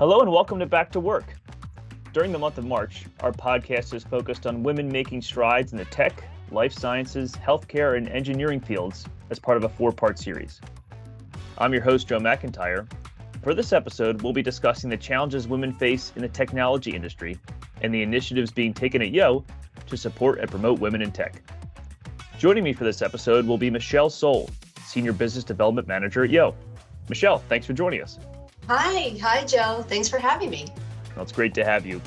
Hello and welcome to Back to Work. During the month of March, our podcast is focused on women making strides in the tech, life sciences, healthcare, and engineering fields as part of a 4-part series. I'm your host, Joe McIntyre. For this episode, we'll be discussing the challenges women face in the technology industry and the initiatives being taken at Yo to support and promote women in tech. Joining me for this episode will be Michelle Sohl, Senior Business Development Manager at Yo. Michelle, thanks for joining us. Hi, Joe. Thanks for having me. Well, it's great to have you.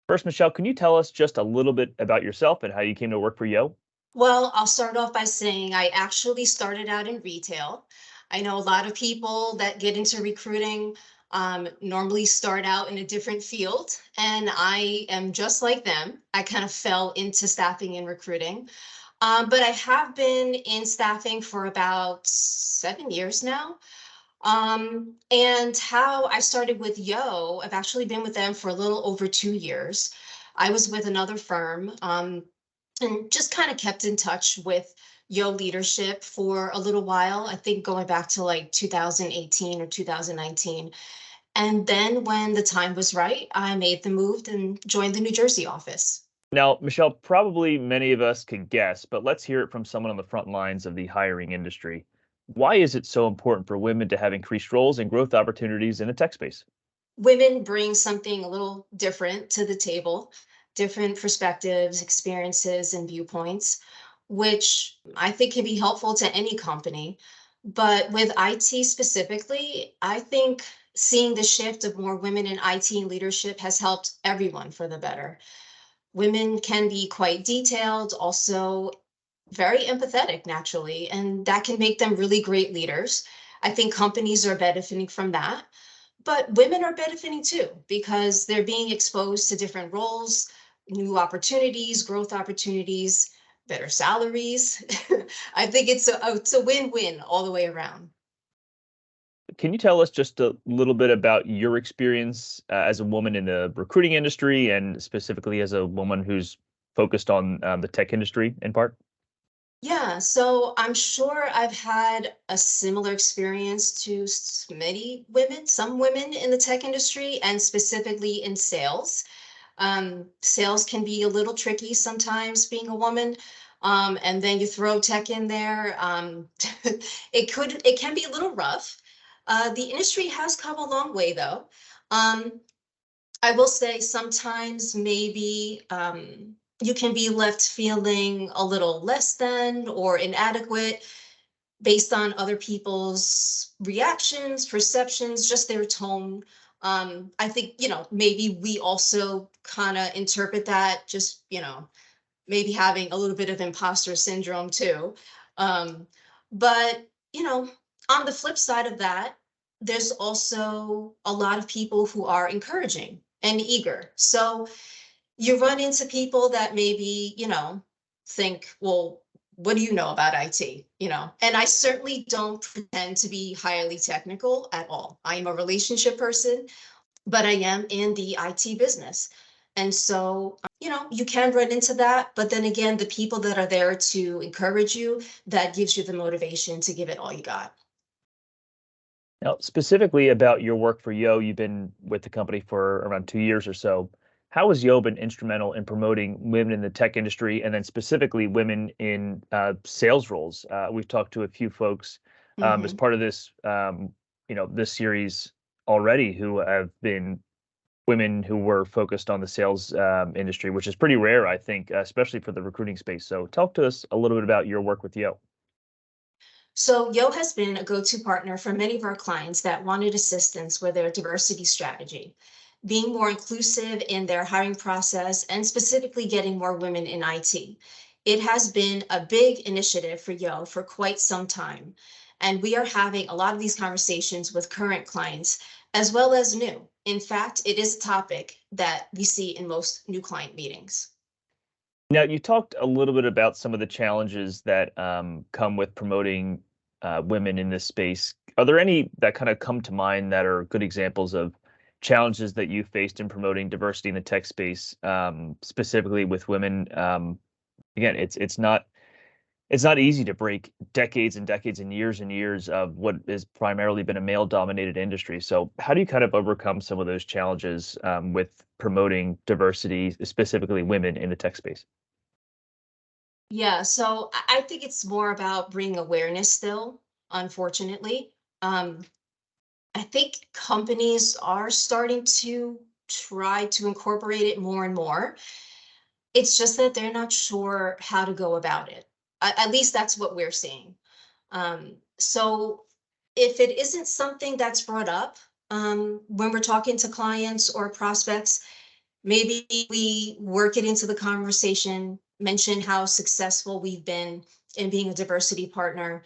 First, Michelle, can you tell us just a little bit about yourself and how you came to work for Yo? Well, I'll start off by saying I actually started out in retail. I know a lot of people that get into recruiting normally start out in a different field, and I am just like them. I kind of fell into staffing and recruiting, but I have been in staffing for about 7 years now. And how I started with Yo, I've actually been with them for a little over 2 years. I was with another firm, and just kind of kept in touch with Yo leadership for a little while, I think going back to like 2018 or 2019. And then when the time was right, I made the move and joined the New Jersey office. Now, Michelle, probably many of us could guess, but let's hear it from someone on the front lines of the hiring industry. Why is it so important for women to have increased roles and growth opportunities in the tech space? Women bring something a little different to the table, different perspectives, experiences, and viewpoints, which I think can be helpful to any company. But with IT specifically, I think seeing the shift of more women in IT leadership has helped everyone for the better. Women can be quite detailed, also very empathetic naturally, and that can make them really great leaders. I think companies are benefiting from that. But women are benefiting too because they're being exposed to different roles, new opportunities, growth opportunities, better salaries. I think it's a win-win all the way around. Can you tell us just a little bit about your experience as a woman in the recruiting industry and specifically as a woman who's focused on the tech industry in part? Yeah, so I'm sure I've had a similar experience to many women, some women in the tech industry, and specifically in sales. Sales can be a little tricky sometimes being a woman. And then you throw tech in there. It can be a little rough. The industry has come a long way though. Um, I will say sometimes maybe you can be left feeling a little less than or inadequate based on other people's reactions, perceptions, just their tone. I think, maybe we also kind of interpret that just, maybe having a little bit of imposter syndrome too. Um, but, on the flip side of that, there's also a lot of people who are encouraging and eager. So you run into people that maybe, think, well, what do you know about IT? And I certainly don't pretend to be highly technical at all. I am a relationship person, but I am in the IT business. And so, you can run into that. But then again, the people that are there to encourage you, that gives you the motivation to give it all you got. Now, specifically about your work for Yo, you've been with the company for around 2 years or so. How has Yo been instrumental in promoting women in the tech industry and then specifically women in sales roles? We've talked to a few folks as Mhm. part of this, this series already who have been women who were focused on the sales industry, which is pretty rare, I think, especially for the recruiting space. So talk to us a little bit about your work with Yo. So Yo has been a go-to partner for many of our clients that wanted assistance with their diversity strategy, being more inclusive in their hiring process and specifically getting more women in IT. It has been a big initiative for Yo for quite some time. And we are having a lot of these conversations with current clients as well as new. In fact, it is a topic that we see in most new client meetings. Now, you talked a little bit about some of the challenges that come with promoting women in this space. Are there any that kind of come to mind that are good examples of challenges that you faced in promoting diversity in the tech space, specifically with women? Again, it's not It's not easy to break decades and decades and years of what has primarily been a male-dominated industry. So, how do you kind of overcome some of those challenges with promoting diversity, specifically women in the tech space? Yeah, so I think it's more about bringing awareness still, unfortunately. Um, I think companies are starting to try to incorporate it more and more. It's just that they're not sure how to go about it. At least that's what we're seeing. So if it isn't something that's brought up when we're talking to clients or prospects, maybe we work it into the conversation, mention how successful we've been in being a diversity partner.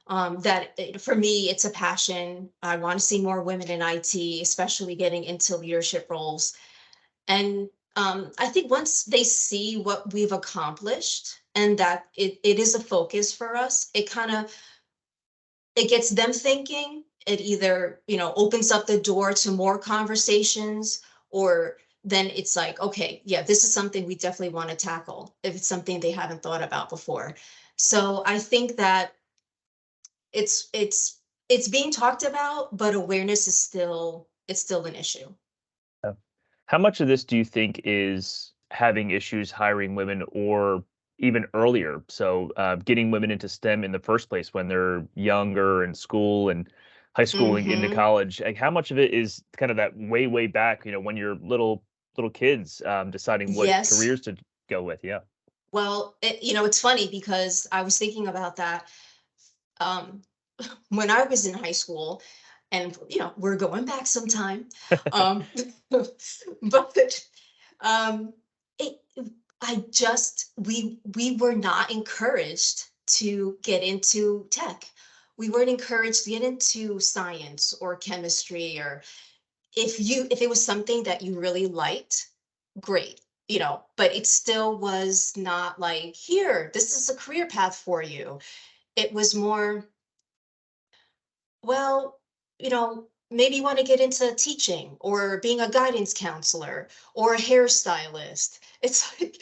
For me, it's a passion. I want to see more women in IT, especially getting into leadership roles. And I think once they see what we've accomplished and that it is a focus for us, it gets them thinking. It either, opens up the door to more conversations, or then it's like, okay, yeah, this is something we definitely want to tackle if it's something they haven't thought about before. So I think that it's being talked about, but awareness is still an issue. Uh, How much of this do you think is having issues hiring women or even earlier? So, getting women into STEM in the first place when they're younger in school and high school and into Hmm. college. Like, how much of it is kind of that way back, when you're little kids deciding what Yes. careers to go with? Yeah. Well, it's funny because I was thinking about that. Um, when I was in high school, and we're going back some time, um, but um, it, I just we were not encouraged to get into tech. We weren't encouraged to get into science or chemistry, or if it was something that you really liked, great, but it still was not like, here, this is a career path for you. It was more, well, maybe you want to get into teaching or being a guidance counselor or a hairstylist. It's like,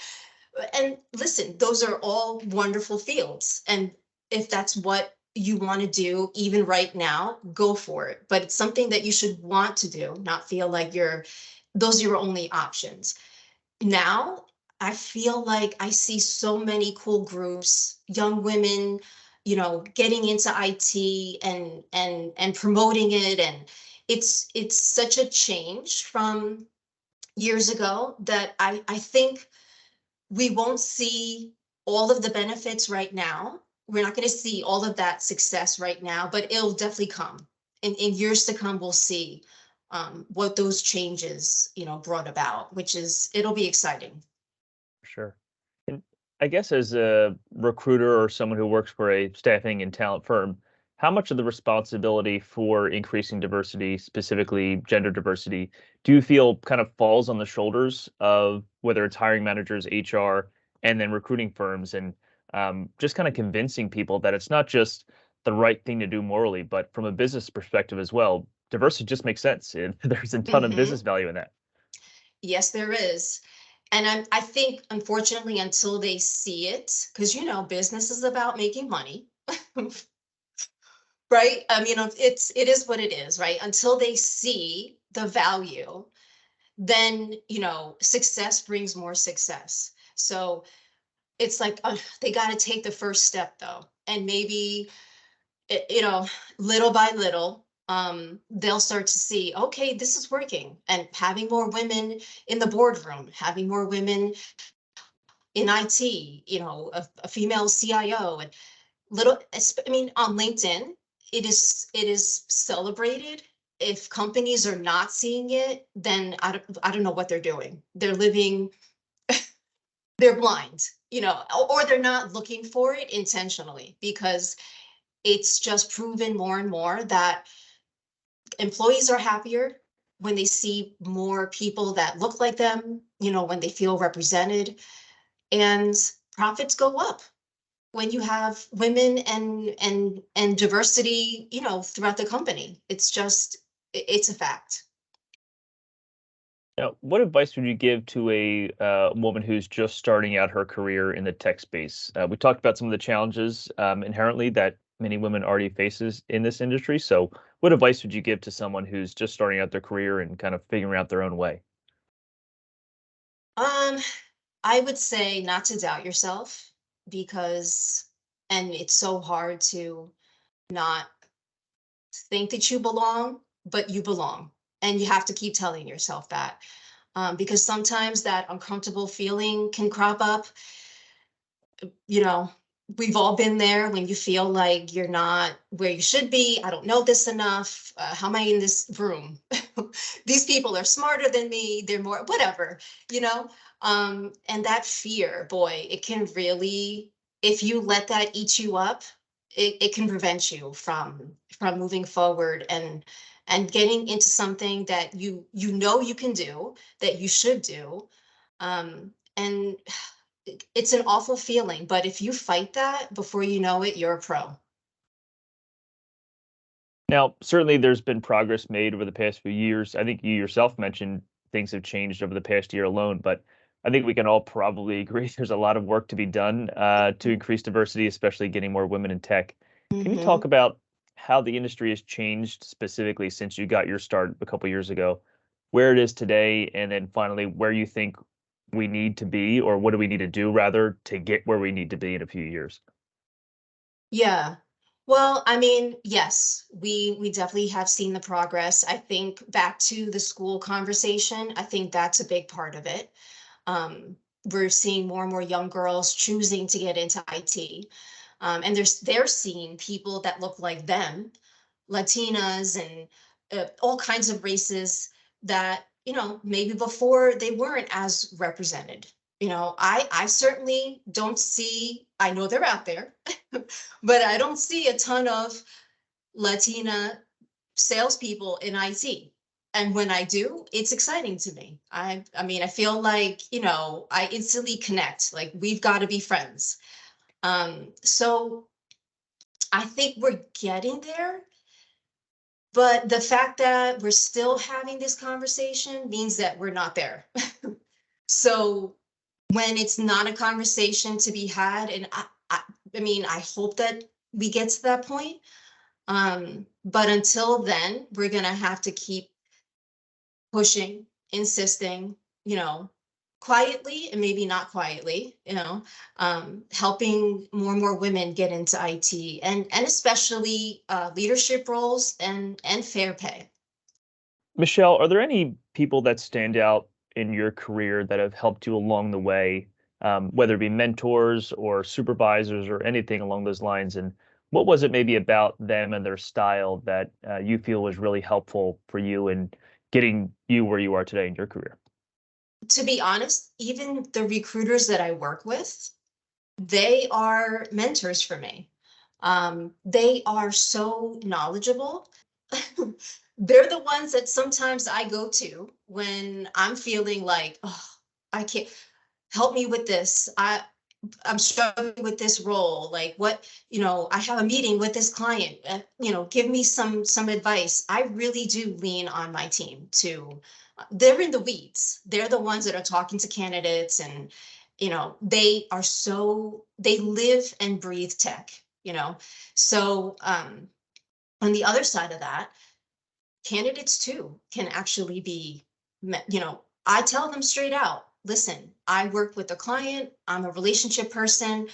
and listen, those are all wonderful fields. And if that's what you want to do, even right now, go for it. But it's something that you should want to do, not feel like those are your only options. Now, I feel like I see so many cool groups, young women, getting into IT and promoting it. And it's such a change from years ago that I think we won't see all of the benefits right now. We're not going to see all of that success right now, but it'll definitely come. In years to come, we'll see what those changes, brought about, which is, it'll be exciting. Sure. And I guess as a recruiter or someone who works for a staffing and talent firm, how much of the responsibility for increasing diversity, specifically gender diversity, do you feel kind of falls on the shoulders of whether it's hiring managers, HR, and then recruiting firms, and just kind of convincing people that it's not just the right thing to do morally, but from a business perspective as well, diversity just makes sense. And there's a ton of business Hmm. value in that. Yes, there is. And I think, unfortunately, until they see it, because, business is about making money, right? I mean, it is what it is, right? Until they see the value, then, success brings more success. So it's like, they got to take the first step, though. And maybe, it, you know, little by little, they'll start to see, okay, this is working. And having more women in the boardroom, having more women in IT, a female CIO, and I mean, on LinkedIn, it is celebrated. If companies are not seeing it, then I don't know what they're doing. They're blind, or they're not looking for it intentionally, because it's just proven more and more that employees are happier when they see more people that look like them, when they feel represented, and profits go up when you have women and diversity, throughout the company. It's just, it's a fact. Now, what advice would you give to a woman who's just starting out her career in the tech space? We talked about some of the challenges inherently that many women already faces in this industry. So, what advice would you give to someone who's just starting out their career and kind of figuring out their own way? Um, I would say not to doubt yourself because, and it's so hard to not think that you belong, but you belong. And you have to keep telling yourself that because sometimes that uncomfortable feeling can crop up. You know, we've all been there when you feel like you're not where you should be. I don't know this enough. How am I in this room? These people are smarter than me. They're more, whatever, you know? And that fear, boy, it can really, if you let that eat you up, it can prevent you from moving forward and getting into something that you know you can do, that you should do. And it's an awful feeling, but if you fight that, before you know it, you're a pro. Now, certainly there's been progress made over the past few years. I think you yourself mentioned things have changed over the past year alone, but I think we can all probably agree there's a lot of work to be done to increase diversity, especially getting more women in tech. Can you talk Mhm. about how the industry has changed specifically since you got your start a couple years ago, where it is today, and then finally where you think we need to be, or what do we need to do rather to get where we need to be in a few years? Yeah. Well, I mean, yes, we definitely have seen the progress. I think back to the school conversation, I think that's a big part of it. We're seeing more and more young girls choosing to get into IT. And they're seeing people that look like them, Latinas and all kinds of races that, maybe before they weren't as represented. I certainly don't see, I know they're out there, but I don't see a ton of Latina salespeople in IT. And when I do, it's exciting to me. I mean, I feel like, I instantly connect, like we've got to be friends. So I think we're getting there, but the fact that we're still having this conversation means that we're not there. So when it's not a conversation to be had, and I mean, I hope that we get to that point. But until then, we're gonna have to keep pushing, insisting, you know, quietly and maybe not quietly, helping more and more women get into IT and especially leadership roles and fair pay. Michelle, are there any people that stand out in your career that have helped you along the way, whether it be mentors or supervisors or anything along those lines? And what was it maybe about them and their style that you feel was really helpful for you in getting you where you are today in your career? To be honest, even the recruiters that I work with, they are mentors for me. They are so knowledgeable. They're the ones that sometimes I go to when I'm feeling like, oh, I can't help me with this. I'm struggling with this role. Like what, I have a meeting with this client. Give me some advice. I really do lean on my team to. They're in the weeds. They're the ones that are talking to candidates, and they live and breathe tech. So on the other side of that, candidates too can actually be, I tell them straight out, listen, I work with a client, I'm a relationship person,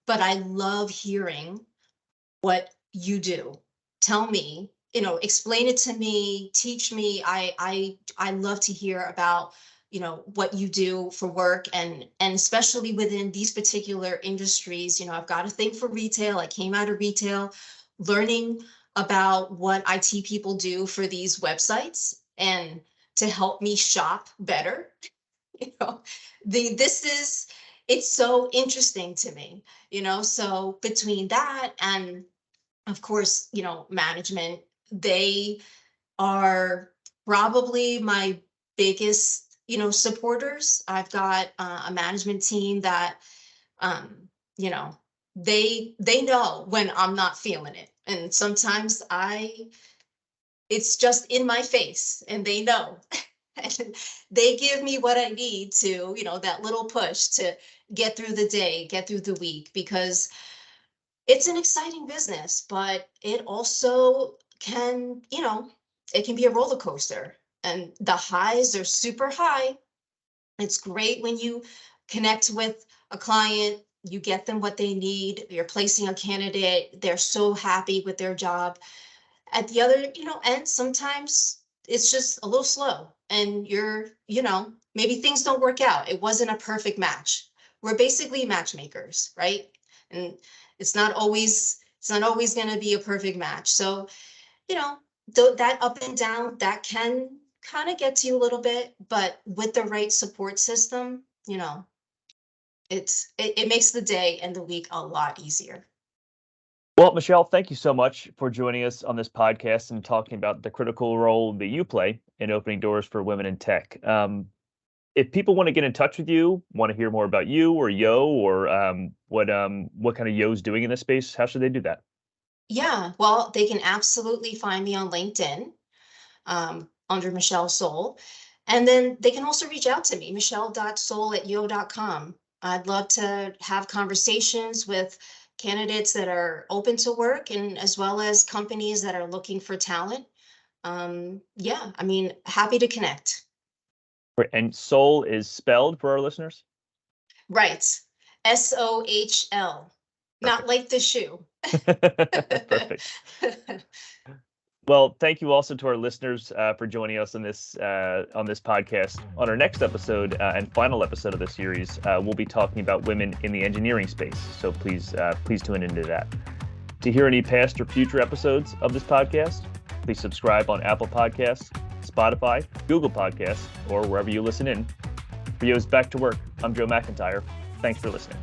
but I love hearing what you do. Tell me, explain it to me, teach me. I love to hear about, what you do for work and especially within these particular industries. I've got a thing for retail. I came out of retail, learning about what IT people do for these websites and to help me shop better. you know this is, it's so interesting to me. So between that and of course, management, they are probably my biggest, supporters. I've got a management team that, um, you know, they know when I'm not feeling it. And sometimes it's just in my face and they know. And they give me what I need to, that little push to get through the day, get through the week, because it's an exciting business, but it also can, it can be a roller coaster. And the highs are super high. It's great when you connect with a client, you get them what they need, you're placing a candidate, they're so happy with their job. At the other, end, sometimes it's just a little slow and you're, maybe things don't work out. It wasn't a perfect match. We're basically matchmakers, right? And it's not always going to be a perfect match. So, you know, that up and down, that can kind of get to you a little bit, but with the right support system, it makes the day and the week a lot easier. Well, Michelle, thank you so much for joining us on this podcast and talking about the critical role that you play in opening doors for women in tech. If people want to get in touch with you, want to hear more about you or Yo, or what kind of Yo's doing in this space, how should they do that? Yeah, well, they can absolutely find me on LinkedIn, under Michelle Sohl. And then they can also reach out to me, michelle.sohl@yo.com. I'd love to have conversations with candidates that are open to work and as well as companies that are looking for talent. Yeah, I mean, happy to connect. And Soul is spelled for our listeners? Right. Sohl, not Perfect. like the shoe. Perfect. Well, thank you also to our listeners for joining us on this podcast. On our next episode and final episode of the series, we'll be talking about women in the engineering space. So please tune into that. To hear any past or future episodes of this podcast, please subscribe on Apple Podcasts, Spotify, Google Podcasts, or wherever you listen in. For Yo's Back to Work, I'm Joe McIntyre. Thanks for listening.